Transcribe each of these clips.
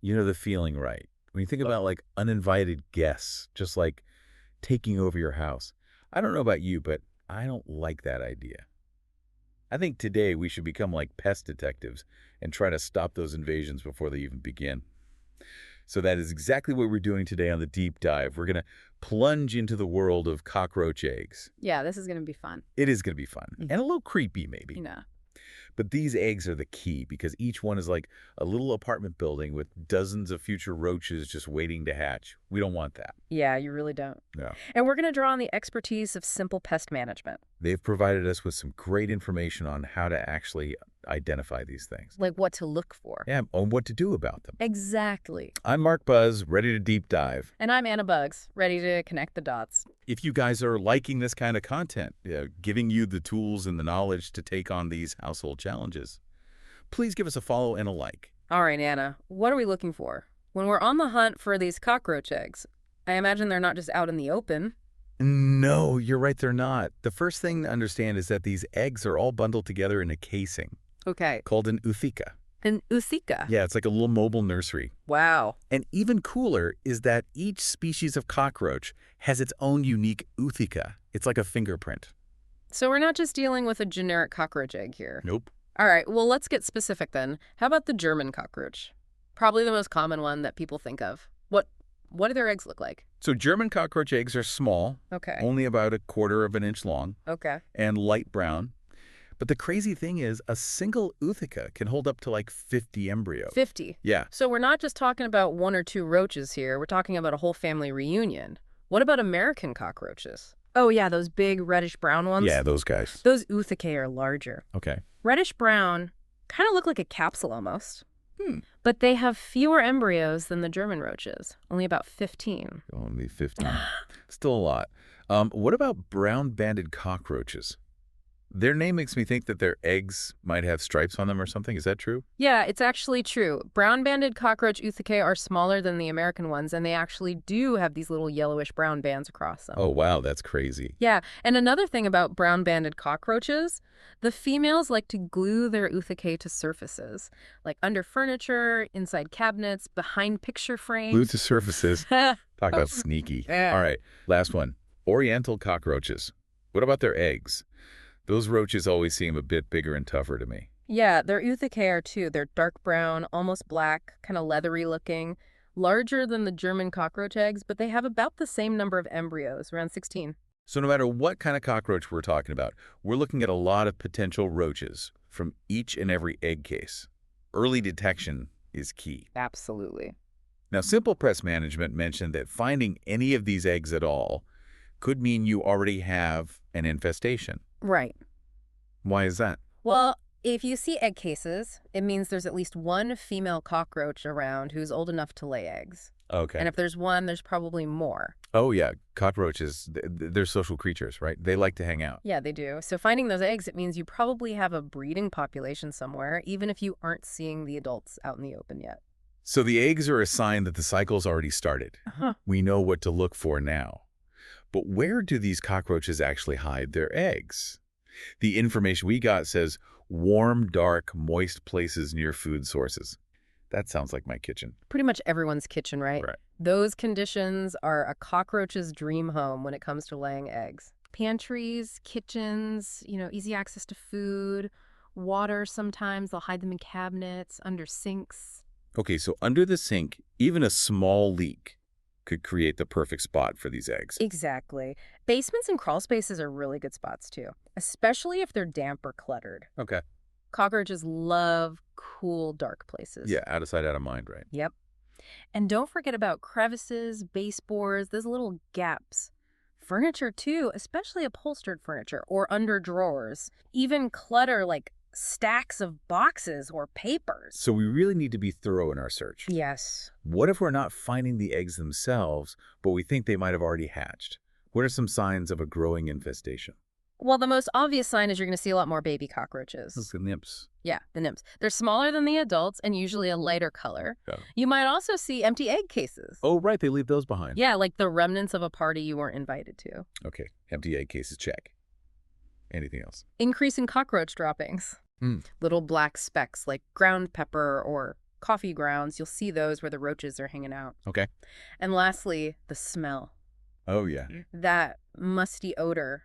You know the feeling, right? When you think about like uninvited guests, just like taking over your house. I don't know about you, but I don't like that idea. I think today we should become like pest detectives and try to stop those invasions before they even begin. So that is exactly what we're doing today on the deep dive. We're going to plunge into the world of cockroach eggs. Yeah, this is going to be fun. It is going to be fun and a little creepy maybe. You know. But these eggs are the key because each one is like a little apartment building with dozens of future roaches just waiting to hatch. We don't want that. Yeah, you really don't. No. And we're going to draw on the expertise of Simple Pest Management. They've provided us with some great information on how to actually identify these things. Like what to look for. Yeah, on what to do about them. Exactly. I'm Mark Buzz, ready to deep dive. And I'm Anna Bugs, ready to connect the dots. If you guys are liking this kind of content, giving you the tools and the knowledge to take on these household challenges, please give us a follow and a like. All right, Anna, what are we looking for? When we're on the hunt for these cockroach eggs, I imagine they're not just out in the open. No, you're right, they're not. The first thing to understand is that these eggs are all bundled together in a casing Okay. called an ootheca. An ootheca. Yeah, it's like a little mobile nursery. Wow. And even cooler is that each species of cockroach has its own unique ootheca. It's like a fingerprint. So we're not just dealing with a generic cockroach egg here. Nope. All right, well, let's get specific then. How about the German cockroach? Probably the most common one that people think of. What do their eggs look like? So German cockroach eggs are small, Okay. only about 1/4 of an inch long, Okay. and light brown. But the crazy thing is a single ootheca can hold up to like 50 embryos. 50. Yeah. So we're not just talking about one or two roaches here. We're talking about a whole family reunion. What about American cockroaches? Oh, yeah, those big reddish-brown ones? Yeah, those guys. Those oothecae are larger. Okay. Reddish-brown kind of look like a capsule almost. Hmm. But they have fewer embryos than the German roaches, only about 15. Only 15. Still a lot. What about brown-banded cockroaches? Their name makes me think that their eggs might have stripes on them or something. Is that true? Yeah, it's actually true. Brown-banded cockroach oothecae are smaller than the American ones, and they actually do have these little yellowish-brown bands across them. Oh, wow, that's crazy. Yeah, and another thing about brown-banded cockroaches, the females like to glue their oothecae to surfaces, like under furniture, inside cabinets, behind picture frames. Glued to surfaces. Talk about sneaky. Yeah. All right, last one. Oriental cockroaches. What about their eggs? Those roaches always seem a bit bigger and tougher to me. Yeah, their oothecae are too. They're dark brown, almost black, kind of leathery looking, larger than the German cockroach eggs, but they have about the same number of embryos, around 16. So no matter what kind of cockroach we're talking about, we're looking at a lot of potential roaches from each and every egg case. Early detection is key. Absolutely. Now, Simple Pest Management mentioned that finding any of these eggs at all could mean you already have an infestation. Right. Why is that? Well, if you see egg cases, it means there's at least one female cockroach around who's old enough to lay eggs. Okay. And if there's one, there's probably more. Oh, yeah. Cockroaches, they're social creatures, right? They like to hang out. Yeah, they do. So finding those eggs, it means you probably have a breeding population somewhere, even if you aren't seeing the adults out in the open yet. So the eggs are a sign that the cycle's already started. Uh-huh. We know what to look for now. But where do these cockroaches actually hide their eggs? The information we got says warm, dark, moist places near food sources. That sounds like my kitchen. Pretty much everyone's kitchen, right? Right. Those conditions are a cockroach's dream home when it comes to laying eggs. Pantries, kitchens, easy access to food, water sometimes. They'll hide them in cabinets, under sinks. Okay, so under the sink, even a small leak could create the perfect spot for these eggs. Exactly. Basements and crawl spaces are really good spots, too, especially if they're damp or cluttered. Okay. Cockroaches love cool, dark places. Yeah, out of sight, out of mind, right? Yep. And don't forget about crevices, baseboards, those little gaps. Furniture, too, especially upholstered furniture or under drawers. Even clutter like stacks of boxes or papers. So we really need to be thorough in our search. Yes. What if we're not finding the eggs themselves, but we think they might have already hatched? What are some signs of a growing infestation? Well, the most obvious sign is you're going to see a lot more baby cockroaches. Those are the nymphs. Yeah, the nymphs. They're smaller than the adults and usually a lighter color. Yeah. You might also see empty egg cases. Oh, right. They leave those behind. Yeah, like the remnants of a party you weren't invited to. Okay. Empty egg cases, check. Anything else? Increase in cockroach droppings. Little black specks like ground pepper or coffee grounds, you'll see those where the roaches are hanging out. Okay. And lastly, the smell. Oh, yeah. That musty odor.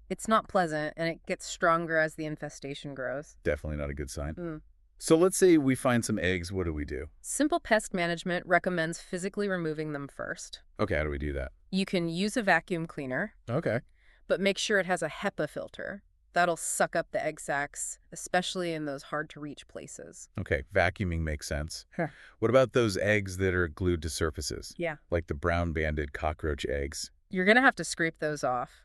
It's not pleasant, and it gets stronger as the infestation grows. Definitely not a good sign. Mm. So let's say we find some eggs. What do we do? Simple Pest Management recommends physically removing them first. Okay, how do we do that? You can use a vacuum cleaner, Okay. but make sure it has a HEPA filter. That'll suck up the egg sacs, especially in those hard-to-reach places. Okay, vacuuming makes sense. Huh. What about those eggs that are glued to surfaces? Yeah. Like the brown-banded cockroach eggs? You're going to have to scrape those off.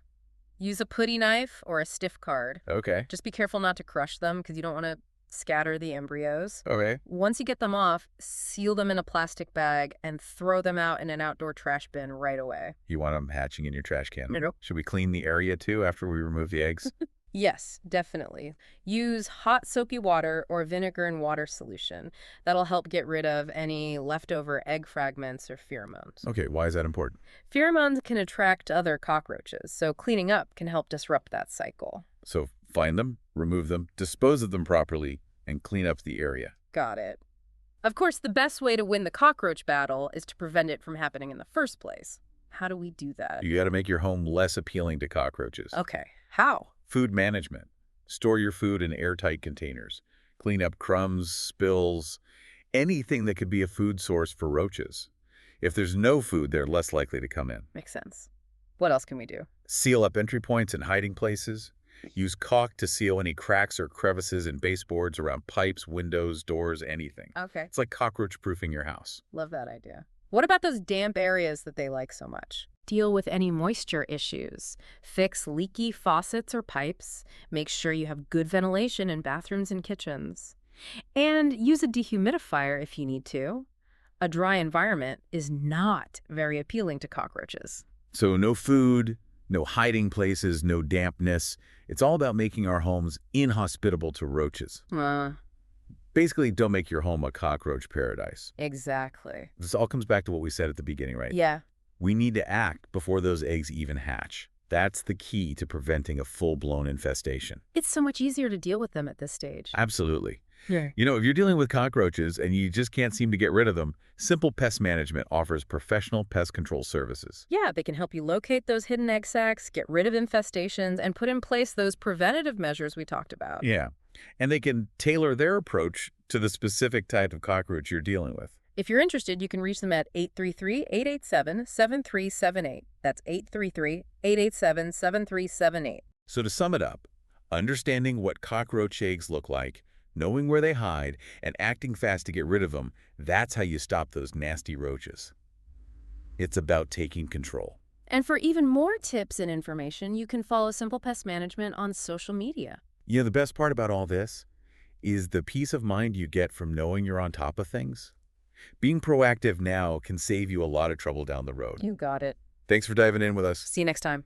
Use a putty knife or a stiff card. Okay. Just be careful not to crush them because you don't want to scatter the embryos. Okay. Once you get them off, seal them in a plastic bag and throw them out in an outdoor trash bin right away. You want them hatching in your trash can? Nope. Should we clean the area too after we remove the eggs? Yes, definitely. Use hot soapy water or vinegar and water solution. That'll help get rid of any leftover egg fragments or pheromones. Okay, why is that important? Pheromones can attract other cockroaches, so cleaning up can help disrupt that cycle. So find them, remove them, dispose of them properly, and clean up the area. Got it. Of course, the best way to win the cockroach battle is to prevent it from happening in the first place. How do we do that? You got to make your home less appealing to cockroaches. Okay, how? Food management. Store your food in airtight containers. Clean up crumbs, spills, anything that could be a food source for roaches. If there's no food, they're less likely to come in. Makes sense. What else can we do? Seal up entry points and hiding places. Use caulk to seal any cracks or crevices in baseboards around pipes, windows, doors, anything. Okay, It's like cockroach-proofing your house. love that idea. What about those damp areas that they like so much? Deal with any moisture issues. Fix leaky faucets or pipes. Make sure you have good ventilation in bathrooms and kitchens. And use a dehumidifier if you need to. A dry environment is not very appealing to cockroaches. So no food, no hiding places, no dampness. It's all about making our homes inhospitable to roaches. Basically, don't make your home a cockroach paradise. Exactly. This all comes back to what we said at the beginning, right? Yeah. We need to act before those eggs even hatch. That's the key to preventing a full-blown infestation. It's so much easier to deal with them at this stage. Absolutely. Yeah. You know, if you're dealing with cockroaches and you just can't seem to get rid of them, Simple Pest Management offers professional pest control services. Yeah, they can help you locate those hidden egg sacs, get rid of infestations, and put in place those preventative measures we talked about. Yeah. And they can tailor their approach to the specific type of cockroach you're dealing with. If you're interested, you can reach them at 833-887-7378. That's 833-887-7378. So to sum it up, understanding what cockroach eggs look like, knowing where they hide, and acting fast to get rid of them, that's how you stop those nasty roaches. It's about taking control. And for even more tips and information, you can follow Simple Pest Management on social media. You know, the best part about all this is the peace of mind you get from knowing you're on top of things. Being proactive now can save you a lot of trouble down the road. You got it. Thanks for diving in with us. See you next time.